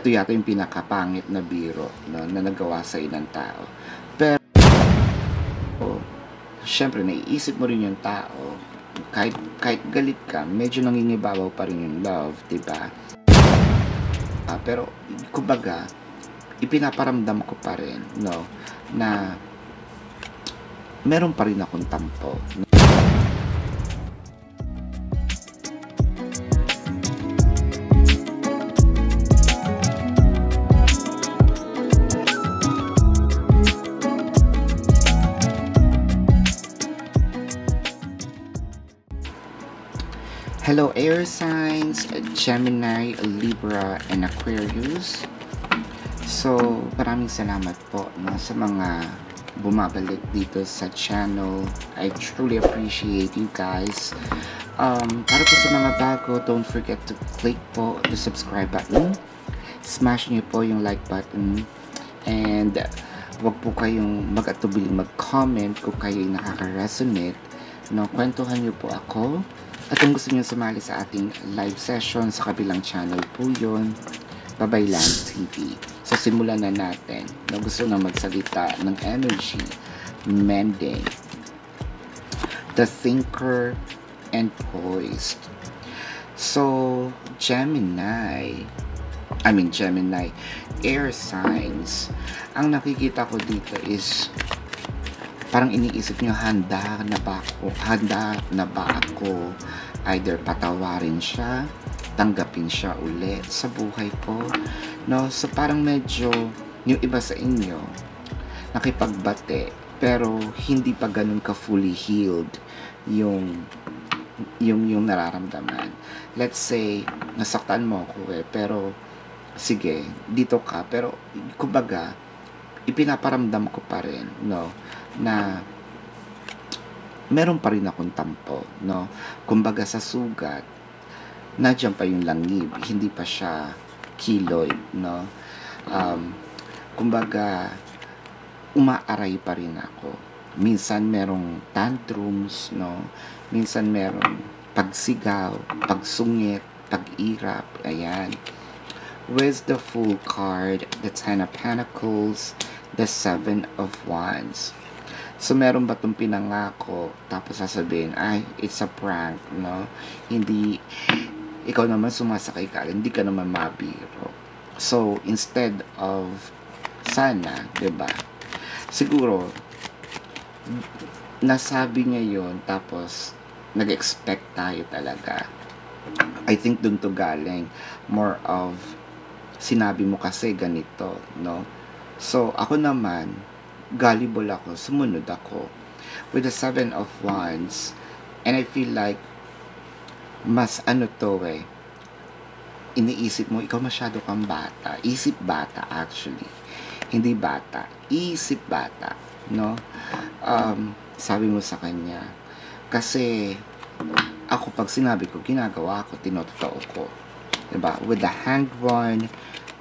ito yata yung pinakapangit na biro, no, na nagawa sa ng tao. Pero, syempre, naiisip mo rin yung tao, kahit galit ka, medyo nangingibabaw pa rin yung love, diba? Pero, kumbaga, ipinaparamdam ko pa rin, no, na meron pa rin akong tampo. Hello air signs, Gemini, Libra, and Aquarius. So, maraming salamat po, no, sa mga bumabalik dito sa channel. I truly appreciate you guys. Para po sa mga bago, don't forget to click po the subscribe button. Smash niyo po yung like button. And wag po kayong mag-atubiling mag-comment kung kayo'y nakaka-resonate. No, kwentuhan niyo po ako. At kung gusto niyo sumali sa ating live session sa kabilang channel po yun, Babaylan TV. So, simulan na natin. Na gusto na magsalita ng energy, mending, the thinker, and poised. So, Gemini, air signs. Ang nakikita ko dito is parang iniisip nyo, handa na ba ako either patawarin siya, tanggapin siya ulit sa buhay ko, no? So parang medyo yung iba sa inyo nakipagbate pero hindi pa ganun ka fully healed yung nararamdaman. Let's say nasaktan mo ako pero sige, dito ka, pero kumbaga ipinaparamdam ko pa rin, no, na meron pa rin akong tampo, no? Kumbaga sa sugat, nandiyan pa yung langib, hindi pa siya keloid, no? Kumbaga, umaaray pa rin ako. Minsan merong tantrums, no? Minsan merong pagsigaw, pagsungit, pag-irap, ayan. With the Fool card, the Ten of Pentacles, the Seven of Wands. So, meron ba itong pinangako, tapos sasabihin, ay, it's a prank, no? Hindi, ikaw naman sumasakay ka, hindi ka naman mabiro. So, instead of, sana, diba? Siguro, nasabi niya yun, tapos, nag-expect tayo talaga. I think dun to galing, more of, sinabi mo kasi ganito, no? So, ako naman, gullible ako, sumunod ako with the Seven of Wands, and I feel like mas iniisip mo, ikaw masyado kang bata, isip bata actually, hindi bata, isip bata, no? Sabi mo sa kanya, kasi ako pag sinabi ko, ginagawa ko, tinotoo ko, diba? With the Hanged One,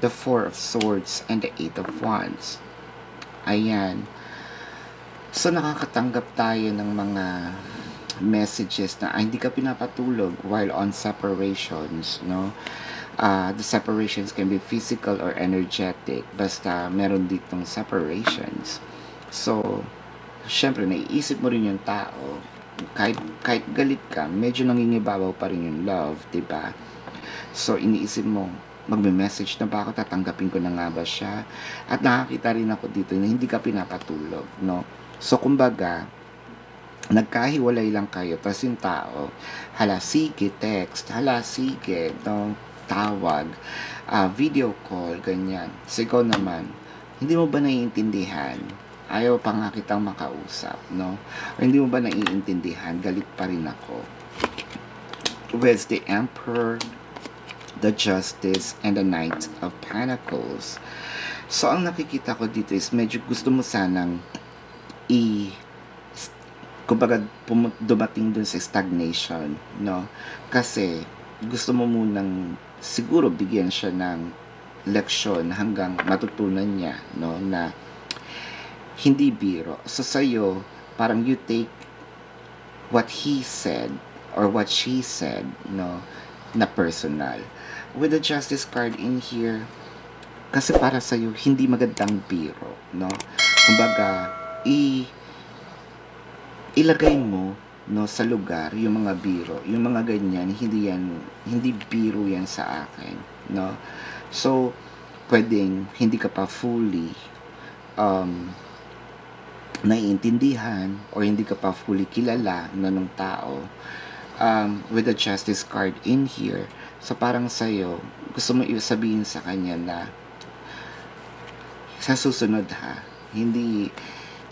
the Four of Swords, and the Eight of Wands. Ayan. So, nakakatanggap tayo ng mga messages na hindi ka pinapatulog while on separations, no? The separations can be physical or energetic. Basta meron ditong separations. So, syempre, naiisip mo rin yung tao. Kahit galit ka, medyo nangingibabaw pa rin yung love, diba? So, iniisip mo, magme-message na ba ako, tatanggapin ko na nga ba siya? At nakakita rin ako dito na hindi ka pinapatulog, no? So, kumbaga, nagkahiwalay lang kayo, tapos yung tao, hala, sige, text, hala, sige, no? Tawag, video call, ganyan. So, ikaw naman, hindi mo ba naiintindihan? Ayaw pa nga kitang makausap, no? O hindi mo ba naiintindihan? Galit pa rin ako. With the Emperor, the Justice, and the Knight of Pentacles. So, ang nakikita ko dito is medyo gusto mo sanang kumbaga dumating dun sa stagnation, no? Kasi gusto mo munang siguro bigyan siya ng leksyon hanggang matutunan niya, no, na hindi biro. So, sa'yo, parang you take what he said or what she said, no, na personal. With the Justice card in here, Kasi para sa'yo, hindi magandang biro, no? Kumbaga, ilagay mo, no, sa lugar yung mga biro. Yung mga ganyan, hindi biro yan sa akin, no? So, pwedeng hindi ka pa fully naiintindihan or hindi ka pa fully kilala ng tao with the justice card in here. So, parang sa'yo, gusto mo sabihin sa kanya na sa susunod ha, hindi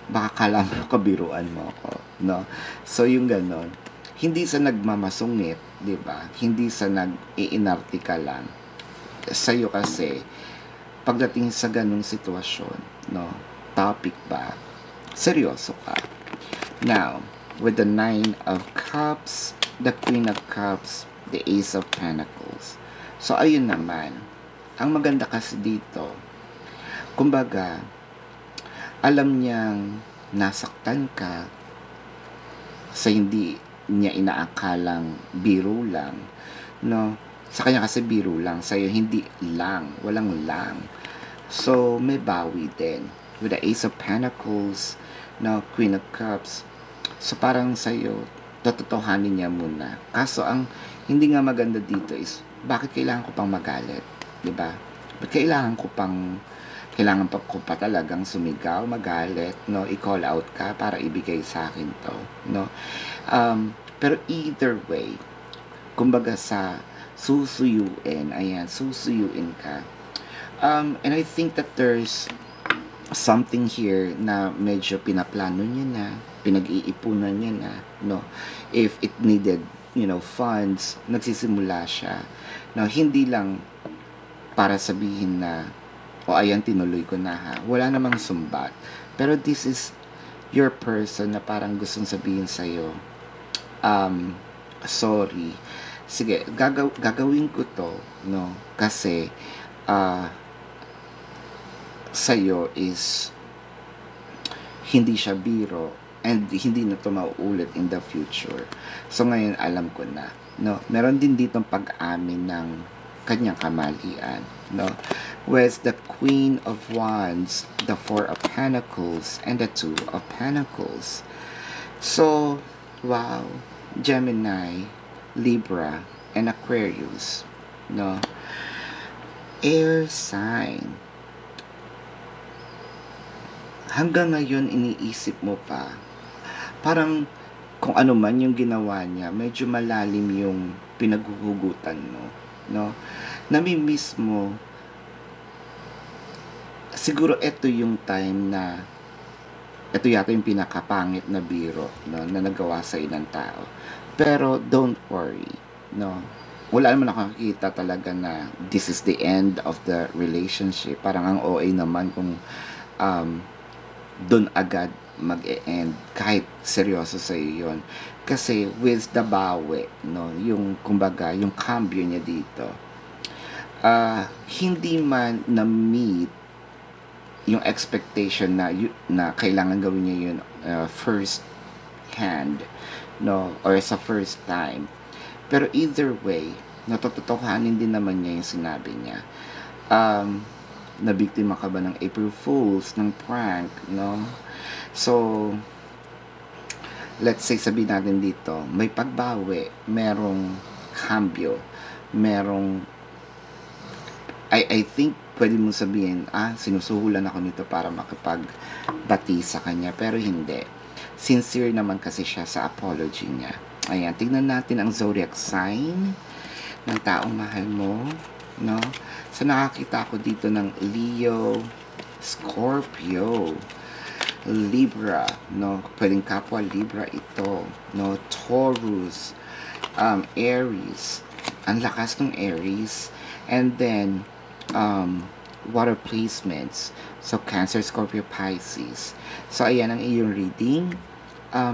baka kala mo kabiruan mo ako, no? So, yung ganon. Hindi sa nagmamasungit, di ba? Hindi sa nag-iinarte ka lang. Sa'yo kasi, pagdating sa ganong sitwasyon, no? Topic ba? Seryoso ka. Now, with the 9 of Cups, the Queen of Cups, the Ace of Pentacles. So, ayun naman. Ang maganda kasi dito, kumbaga, alam niyang nasaktan ka sa hindi niya inaakalang biro lang, no? Sa kanya kasi biro lang, sa'yo hindi lang, walang lang. So, may bawi din. With the Ace of Pentacles, no, Queen of Cups. So, parang sa'yo, tototohanin niya muna. Kaso, ang hindi nga maganda dito is, bakit kailangan ko pang magalit? Diba? Bakit kailangan ko pa talagang sumigaw, magalit, no, i-call out ka para ibigay sa akin to, no? Pero either way, kumbaga sa susuyuin ka. And I think that there's something here na medyo pinaplano niya na, pinag-iipunan niya na, no? If it needed, funds, nagsisimula siya. No, hindi lang para sabihin na, ayan, tinuloy ko na ha. Wala namang sumbat. Pero this is your person na parang gustong sabihin sa'yo, sorry. Sige, gagawin ko to, no? Kasi, sa'yo is, hindi siya biro, and hindi na to mauulit in the future. So, ngayon, alam ko na, no? Meron din ditong pag-amin ng kanyang kamalian, no? With the Queen of Wands, the Four of Pentacles, and the Two of Pentacles. So, wow, Gemini, Libra, and Aquarius, no? Air sign. Hanggang ngayon, iniisip mo pa, parang kung ano man yung ginawa niya, medyo malalim yung pinaghuhugutan mo, no? Nami-miss mo. Siguro ito yung time na ito yata yung pinakapangit na biro, no, na nagawa sa ng tao. Pero don't worry, no. Wala naman nakakita talaga na this is the end of the relationship. Parang ang OA naman kung doon agad mag-e-end kahit seryoso sa iyo yun. Kasi with the bawi, no, yung kumbaga, yung cambio niya dito, hindi man na-meet yung expectation na kailangan gawin niya yun first hand, no, or sa first time. Pero either way, natutotohanin din naman niya yung sinabi niya. Nabiktima ka ba ng April Fools, ng prank, no? So, let's say, sabihin natin dito, may pagbawi, merong cambio, merong, I think, pwede mong sabihin, sinusuhulan ako nito para makipagbati sa kanya, pero hindi. Sincere naman kasi siya sa apology niya. Ayan, tignan natin ang zodiac sign ng taong mahal mo, no? So, nakakita ko dito ng Leo, Scorpio, Libra, no? Pwedeng kapwa Libra ito, no? Taurus, Aries, ang lakas ng Aries, and then, water placements, so Cancer, Scorpio, Pisces. So, ayan ang iyong reading.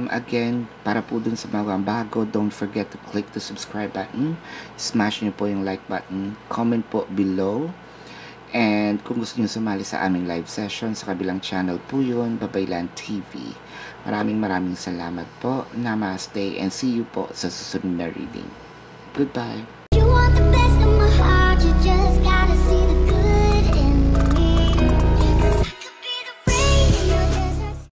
Again, para po dun sa mga bago, don't forget to click the subscribe button. Smash nyo po yung like button. Comment po below. And kung gusto nyo sumali sa aming live session, sa kabilang channel po yun, Babaylan TV. Maraming salamat po. Namaste and see you po sa susunod na reading. Goodbye.